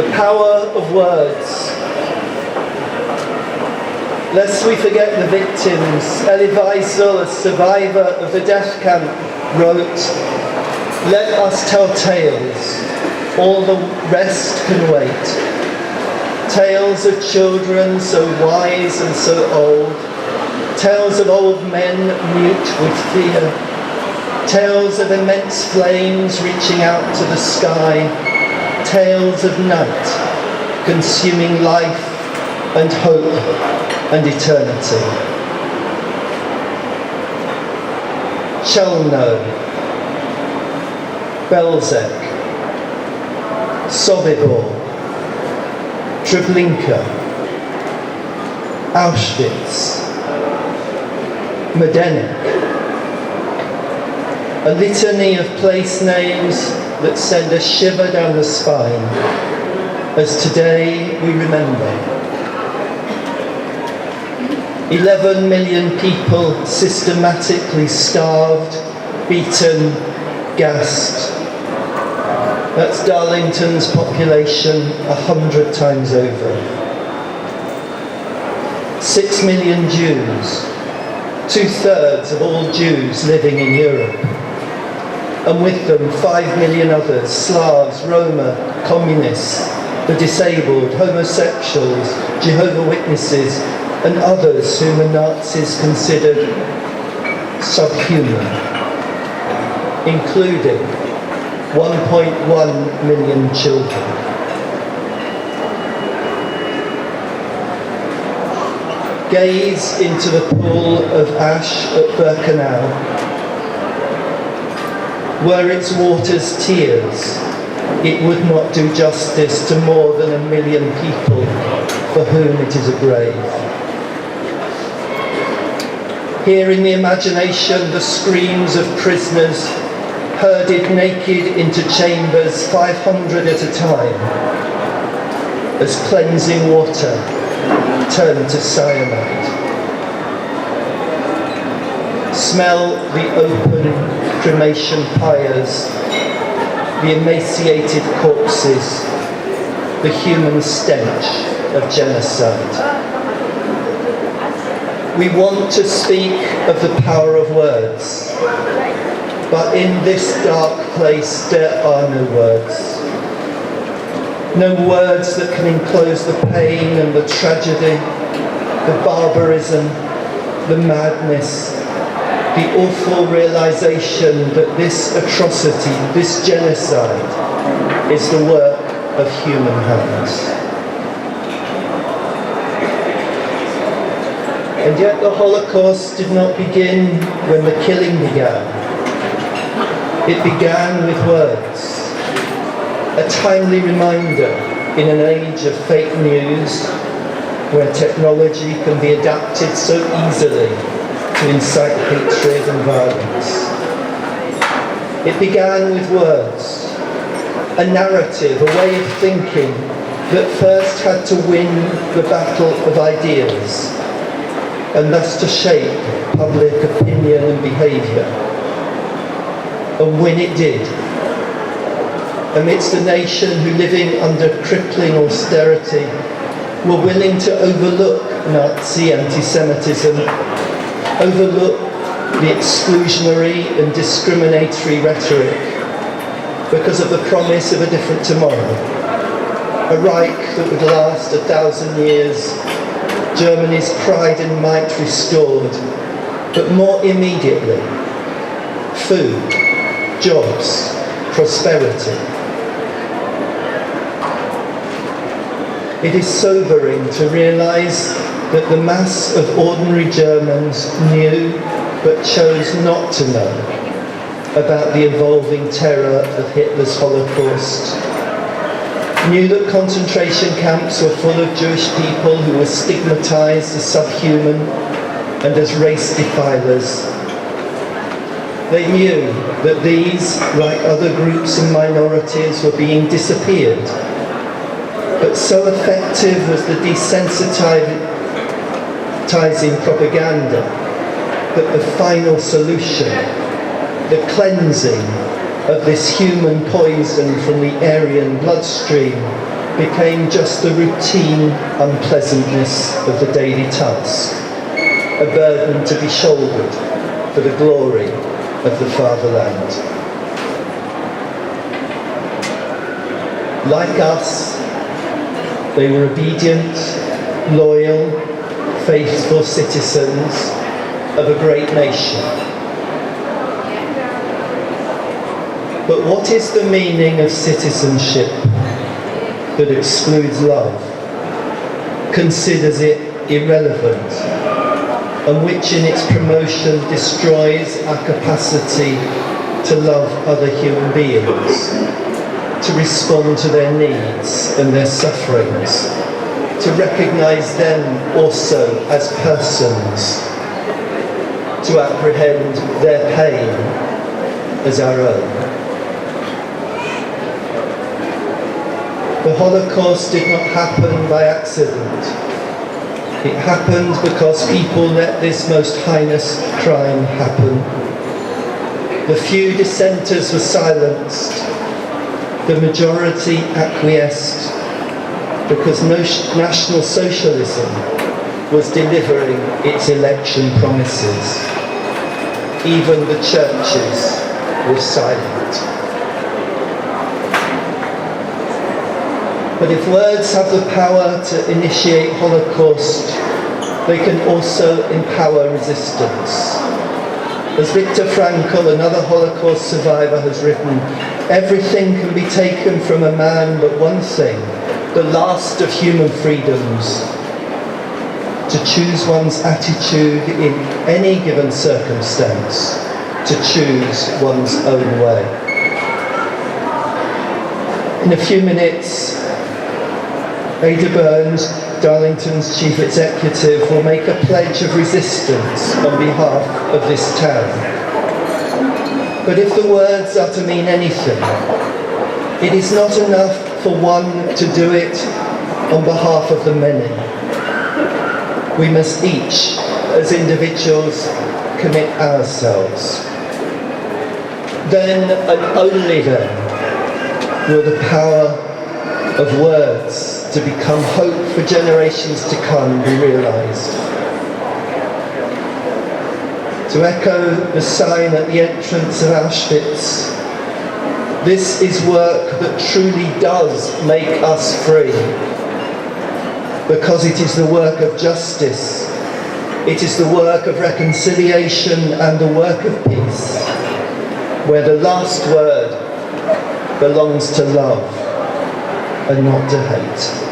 The power of words. Lest we forget the victims, Elie Wiesel, a survivor of the death camp, wrote, "Let us tell tales, all the rest can wait. Tales of children so wise and so old, tales of old men mute with fear, tales of immense flames reaching out to the sky, tales of night consuming life and hope and eternity." Chelmno, Belzec, Sobibor, Treblinka, Auschwitz, Majdanek. A litany of place names that send a shiver down the spine as today we remember. 11 million people systematically starved, beaten, gassed. That's Darlington's population 100 times over. 6 million Jews, 2/3 of all Jews living in Europe. And with them 5 million others, Slavs, Roma, communists, the disabled, homosexuals, Jehovah's Witnesses, and others whom the Nazis considered subhuman, including 1.1 million children. Gaze into the pool of ash at Birkenau. Were its waters tears, it would not do justice to more than 1 million people for whom it is a grave. Hear in the imagination the screams of prisoners herded naked into chambers 500 at a time as cleansing water turned to cyanide. Smell the open cremation pyres, the emaciated corpses, the human stench of genocide. We want to speak of the power of words, but in this dark place there are no words. No words that can enclose the pain and the tragedy, the barbarism, the madness, the awful realization that this atrocity, this genocide, is the work of human hands. And yet the Holocaust did not begin when the killing began. It began with words, a timely reminder in an age of fake news where technology can be adapted so easily to incite hatred and violence. It began with words, a narrative, a way of thinking that first had to win the battle of ideas and thus to shape public opinion and behaviour. And when it did, amidst a nation who, living under crippling austerity, were willing to overlook Nazi anti-Semitism, overlook the exclusionary and discriminatory rhetoric because of the promise of a different tomorrow, a Reich that would last 1,000 years, Germany's pride and might restored, but more immediately, food, jobs, prosperity. It is sobering to realise that the mass of ordinary Germans knew but chose not to know about the evolving terror of Hitler's Holocaust, knew that concentration camps were full of Jewish people who were stigmatised as subhuman and as race defilers. They knew that these, like other groups and minorities, were being disappeared. But so effective was the desensitising propaganda that the final solution, the cleansing of this human poison from the Aryan bloodstream became just the routine unpleasantness of the daily task, a burden to be shouldered for the glory of the fatherland. Like us, they were obedient, loyal, faithful citizens of a great nation. But what is the meaning of citizenship that excludes love, considers it irrelevant, and which in its promotion destroys our capacity to love other human beings, to respond to their needs and their sufferings, to recognise them also as persons, to apprehend their pain as our own. The Holocaust did not happen by accident. It happened because people let this most heinous crime happen. The few dissenters were silenced. The majority acquiesced because National Socialism was delivering its election promises. Even the churches were silent. But if words have the power to initiate Holocaust, they can also empower resistance. As Viktor Frankl, another Holocaust survivor, has written, everything can be taken from a man but one thing, the last of human freedoms, to choose one's attitude in any given circumstance, to choose one's own way. In a few minutes, Ada Burns, Darlington's chief executive, will make a pledge of resistance on behalf of this town. But if the words are to mean anything, it is not enough for one to do it on behalf of the many. We must each, as individuals, commit ourselves. Then, and only then, will the power of words to become hope for generations to come be realised. To echo the sign at the entrance of Auschwitz, this is work that truly does make us free, because it is the work of justice, it is the work of reconciliation and the work of peace, where the last word belongs to love and not to hate.